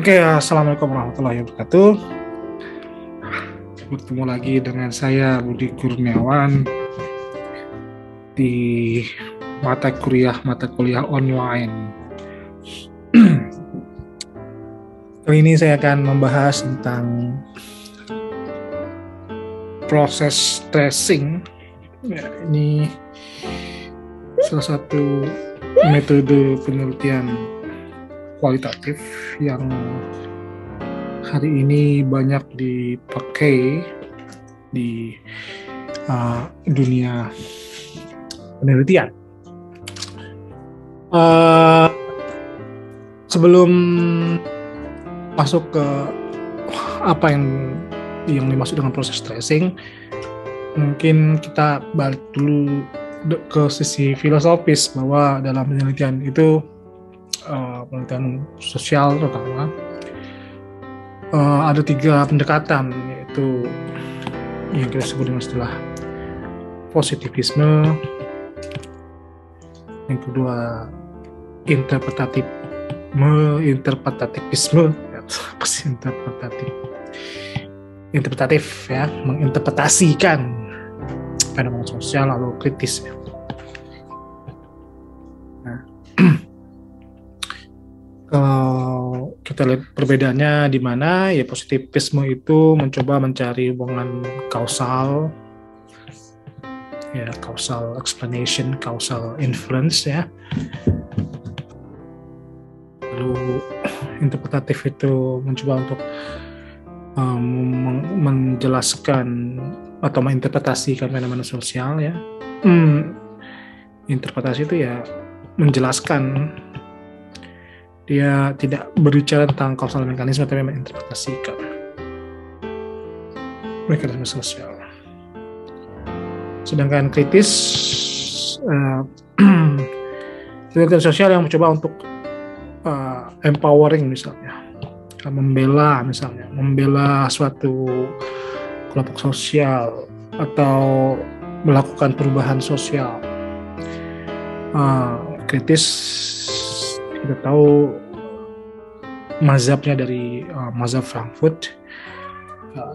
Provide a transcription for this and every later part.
Oke, assalamualaikum warahmatullahi wabarakatuh. Bertemu lagi dengan saya Budi Kurniawan di mata kuliah online. Kali ini saya akan membahas tentang proses tracing. Ya, ini salah satu metode penelitian kualitatif yang hari ini banyak dipakai di dunia penelitian. Sebelum masuk ke apa yang dimaksud dengan proses tracing, mungkin kita balik dulu ke sisi filosofis bahwa dalam penelitian itu penelitian sosial terutama ada 3 pendekatan, yaitu yang kita sebut dengan istilah positivisme, yang kedua interpretativisme, interpretatif ya, menginterpretasikan fenomena sosial, lalu kritis ya. Nah, kalau kita lihat perbedaannya di mana, ya positivisme itu mencoba mencari hubungan kausal, ya causal explanation, causal inference ya. Lalu interpretatif itu mencoba untuk menjelaskan atau menginterpretasikan fenomena sosial ya. Interpretasi itu ya menjelaskan, dia tidak berbicara tentang kausal mekanisme tapi menginterpretasikan mekanisme sosial. Sedangkan kritis penelitian sosial yang mencoba untuk empowering, misalnya membela suatu kelompok sosial atau melakukan perubahan sosial. Kritis kita tahu mazhabnya dari mazhab Frankfurt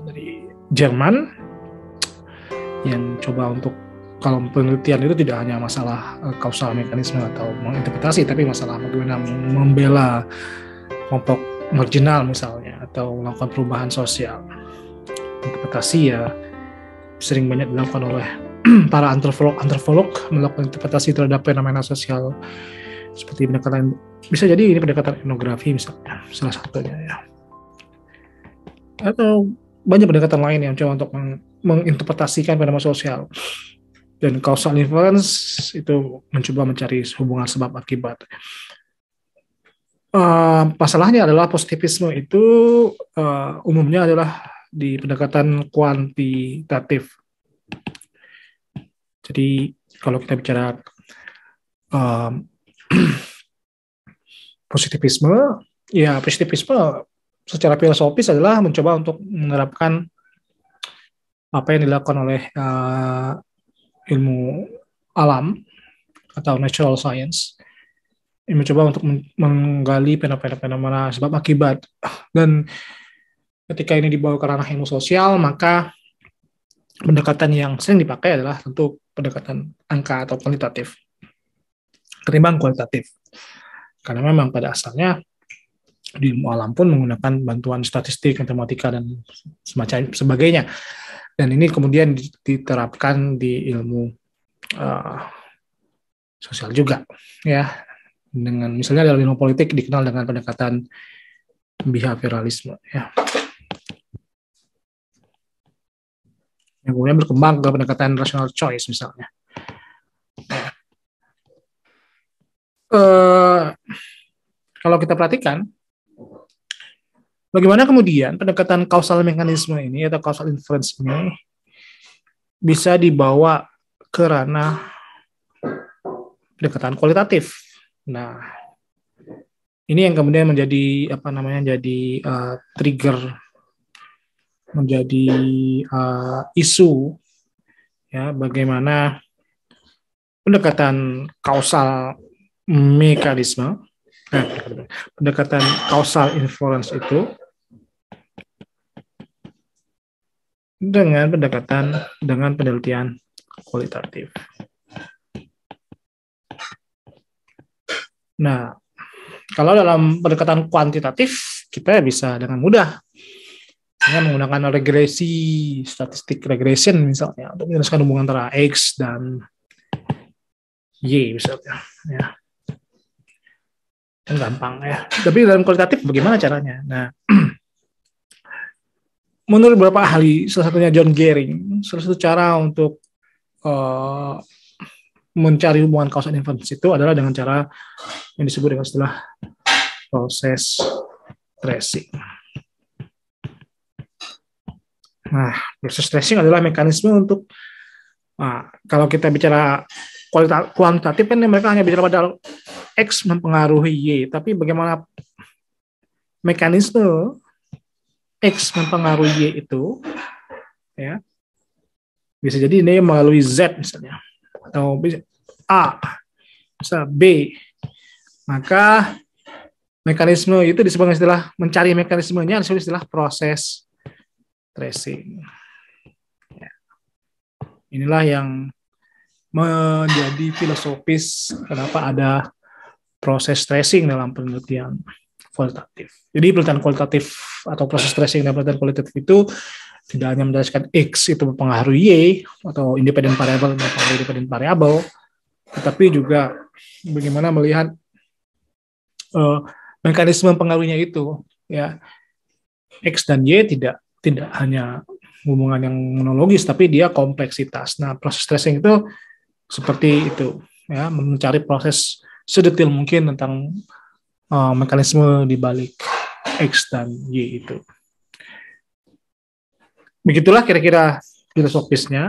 dari Jerman, yang coba untuk, kalau penelitian itu tidak hanya masalah kausal mekanisme atau menginterpretasi, tapi masalah bagaimana membela kelompok marginal misalnya, atau melakukan perubahan sosial. Interpretasi ya sering banyak dilakukan oleh para antropolog melakukan interpretasi terhadap fenomena sosial, seperti pendekatan, bisa jadi ini pendekatan etnografi misalnya, salah satunya ya, atau banyak pendekatan lain yang coba untuk menginterpretasikan fenomena sosial. Dan causal inference itu mencoba mencari hubungan sebab akibat. Masalahnya adalah positivisme itu umumnya adalah di pendekatan kuantitatif. Jadi kalau kita bicara positivisme, ya positivisme secara filosofis adalah mencoba untuk menerapkan apa yang dilakukan oleh ilmu alam atau natural science, yang mencoba untuk menggali fenomena sebab akibat. Dan ketika ini dibawa ke ranah ilmu sosial, maka pendekatan yang sering dipakai adalah tentu pendekatan angka atau kualitatif ketimbang kualitatif, karena memang pada asalnya di ilmu alam pun menggunakan bantuan statistik, matematika, dan semacam sebagainya. Dan ini kemudian diterapkan di ilmu sosial juga, ya. Dengan misalnya dalam ilmu politik dikenal dengan pendekatan behavioralisme, ya. Yang kemudian berkembang ke pendekatan rational choice misalnya. Kalau kita perhatikan, bagaimana kemudian pendekatan causal mekanisme ini atau causal inference ini bisa dibawa ke ranah pendekatan kualitatif. Nah, ini yang kemudian menjadi trigger, menjadi isu, ya, bagaimana pendekatan causal mekanisme Nah, pendekatan causal inference itu dengan penelitian kualitatif. Nah, kalau dalam pendekatan kuantitatif, kita bisa dengan mudah dengan menggunakan regresi, statistik regression misalnya, untuk menjelaskan hubungan antara X dan Y misalnya. Ya, kan gampang ya. Tapi dalam kualitatif bagaimana caranya? Nah, menurut beberapa ahli, salah satunya John Gehring, salah satu cara untuk mencari hubungan causal inference itu adalah dengan cara yang disebut dengan istilah proses tracing. Nah, proses tracing adalah mekanisme untuk, kalau kita bicara kuantitatif kan mereka hanya bicara pada X mempengaruhi Y, tapi bagaimana mekanisme X mempengaruhi Y itu, ya, bisa jadi ini melalui Z misalnya, atau A, bisa B, maka mekanisme itu disebut istilah, mencari mekanismenya disebut istilah proses tracing. Ya. Inilah yang menjadi filosofis kenapa ada proses tracing dalam penelitian kualitatif. Jadi penelitian kualitatif atau proses tracing dalam penelitian kualitatif itu tidak hanya menjelaskan X itu mempengaruhi Y atau independent variable mempengaruhi independent variable, tetapi juga bagaimana melihat mekanisme pengaruhnya itu, ya. X dan Y tidak hanya hubungan yang monologis, tapi dia kompleksitas. Nah, proses tracing itu seperti itu, ya, mencari proses sedetail mungkin tentang mekanisme di balik X dan Y itu. Begitulah kira-kira filosofisnya.